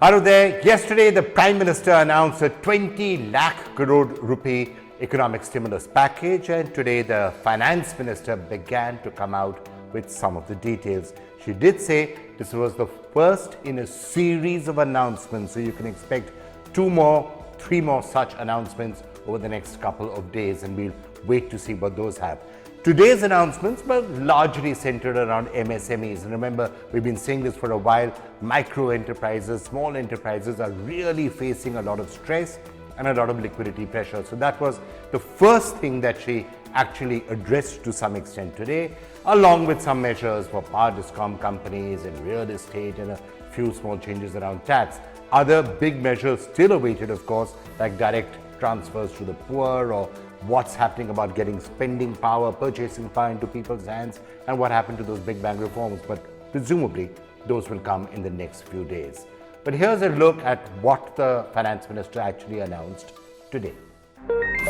Out of there, yesterday the Prime Minister announced a 20 lakh crore rupee economic stimulus package, and today the Finance Minister began to come out with some of the details. She did say this was the first in a series of announcements, so you can expect 3 more such announcements over the next couple of days, and we'll wait to see what those have. Today's announcements were largely centered around MSMEs. And remember, we've been saying this for a while, micro enterprises, small enterprises are really facing a lot of stress and a lot of liquidity pressure. So that was the first thing that she actually addressed to some extent today, along with some measures for power discom companies and real estate and a few small changes around tax. Other big measures still awaited, of course, like direct transfers to the poor, or what's happening about getting spending power, purchasing power into people's hands, and what happened to those big bang reforms. But presumably, those will come in the next few days. But here's a look at what the Finance Minister actually announced today.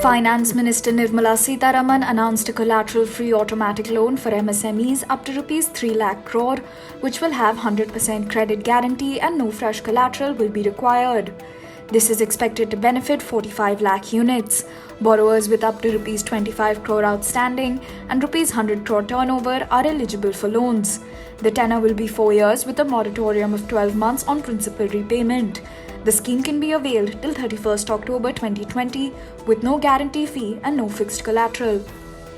Finance Minister Nirmala Sitharaman announced a collateral-free automatic loan for MSMEs up to Rs 3 lakh crore, which will have 100% credit guarantee and no fresh collateral will be required. This is expected to benefit 45 lakh units. Borrowers with up to Rs 25 crore outstanding and Rs 100 crore turnover are eligible for loans. The tenor will be 4 years with a moratorium of 12 months on principal repayment. The scheme can be availed till 31st October 2020 with no guarantee fee and no fixed collateral.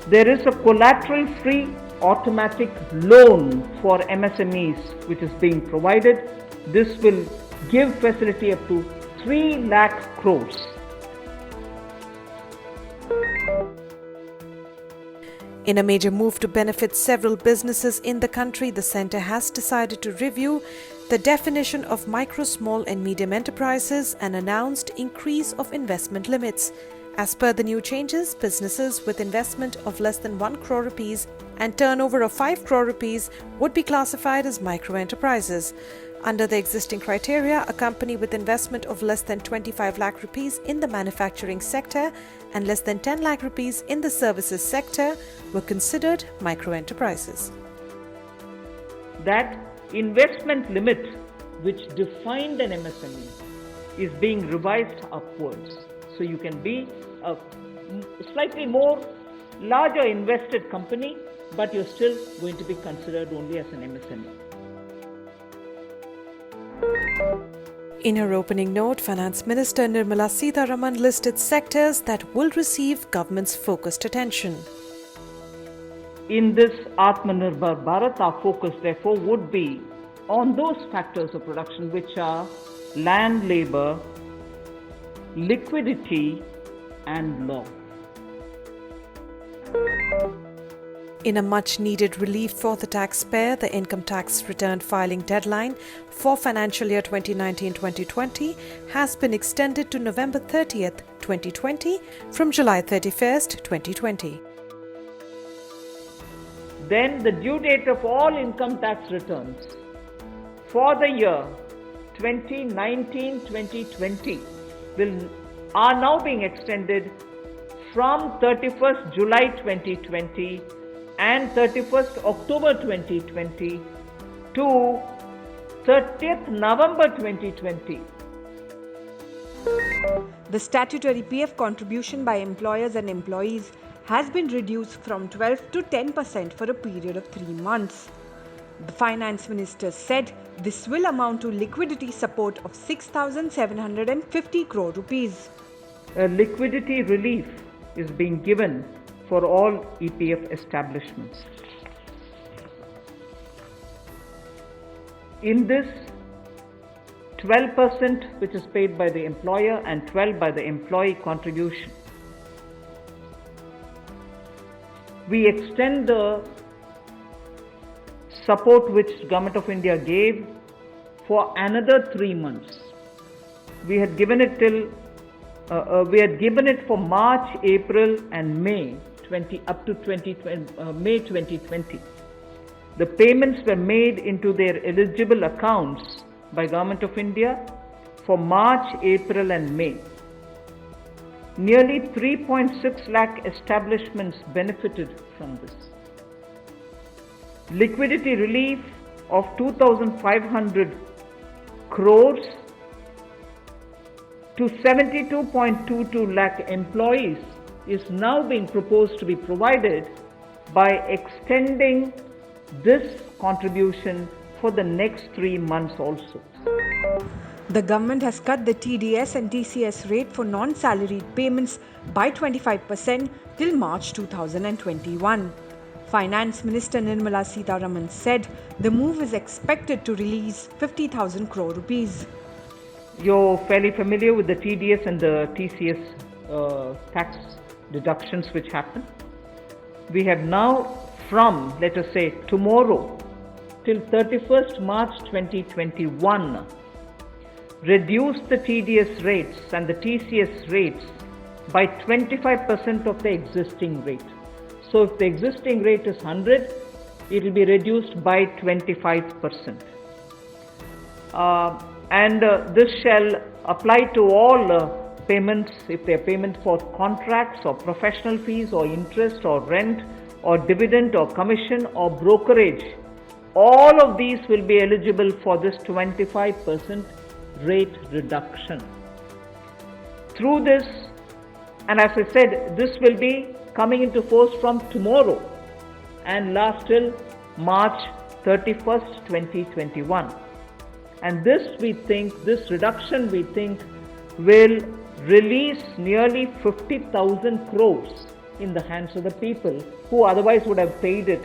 There is a collateral-free automatic loan for MSMEs which is being provided. This will give facility up to 3 lakh crores. In a major move to benefit several businesses in the country, the centre has decided to review the definition of micro, small and medium enterprises and announced increase of investment limits. As per the new changes, businesses with investment of less than 1 crore rupees and turnover of 5 crore rupees would be classified as micro enterprises. Under the existing criteria, a company with investment of less than 25 lakh rupees in the manufacturing sector and less than 10 lakh rupees in the services sector were considered micro enterprises. That investment limit which defined an MSME is being revised upwards. So you can be a slightly more larger invested company, but you're still going to be considered only as an MSME. In her opening note, Finance Minister Nirmala Sitharaman listed sectors that will receive government's focused attention. In this Atmanirbhar Bharat, our focus therefore would be on those factors of production which are land, labour, liquidity and law. In a much-needed relief for the taxpayer, the income tax return filing deadline for financial year 2019-2020 has been extended to November 30th, 2020 from July 31st, 2020. Then the due date of all income tax returns for the year 2019-2020 are now being extended from 31st July 2020 and 31st October 2020 to 30th November 2020. The statutory PF contribution by employers and employees has been reduced from 12 to 10% for a period of 3 months. The Finance Minister said this will amount to liquidity support of 6,750 crore rupees. A liquidity relief is being given for all EPF establishments. In this, 12% which is paid by the employer and 12% by the employee contribution. We extend the support which Government of India gave for another 3 months. We had given it for March, April and May up to May 2020. The payments were made into their eligible accounts by Government of India for March, April and May. Nearly 3.6 lakh establishments benefited from this. Liquidity relief of 2,500 crores to 72.22 lakh employees is now being proposed to be provided by extending this contribution for the next 3 months also. The government has cut the TDS and TCS rate for non-salaried payments by 25% till March 2021. Finance Minister Nirmala Sitharaman said the move is expected to release 50,000 crore rupees. You're fairly familiar with the TDS and the TCS tax deductions which happen. We have now, from let us say tomorrow till 31st March 2021, reduced the TDS rates and the TCS rates by 25% of the existing rate. So if the existing rate is 100, it will be reduced by 25%. This shall apply to all payments, if they are payments for contracts or professional fees or interest or rent or dividend or commission or brokerage. All of these will be eligible for this 25% rate reduction. Through this, and as I said, this will be coming into force from tomorrow and last till March 31st, 2021. And this reduction we think will release nearly 50,000 crores in the hands of the people who otherwise would have paid it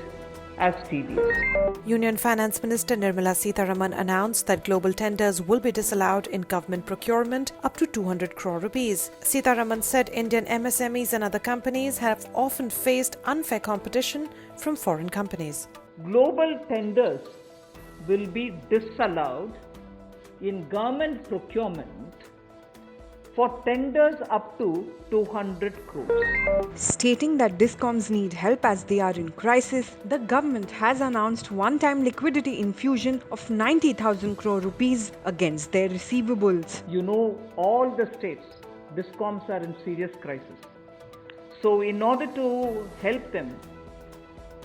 as TDS. Union Finance Minister Nirmala Sitharaman announced that global tenders will be disallowed in government procurement up to 200 crore rupees. Sitharaman said Indian MSMEs and other companies have often faced unfair competition from foreign companies. Global tenders will be disallowed in government procurement for tenders up to 200 crores. Stating that Discoms need help as they are in crisis, the government has announced one-time liquidity infusion of 90,000 crore rupees against their receivables. You know, all the states, Discoms are in serious crisis. So in order to help them,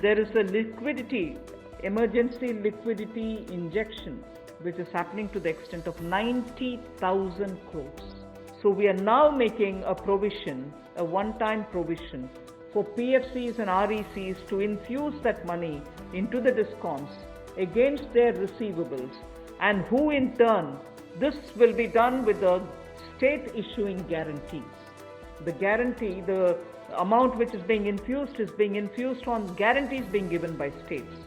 there is a emergency liquidity injection which is happening to the extent of 90,000 crores. So we are now making a provision, a one-time provision for PFCs and RECs to infuse that money into the Discoms against their receivables, and who in turn, this will be done with the state issuing guarantees. The guarantee, the amount which is being infused on guarantees being given by states.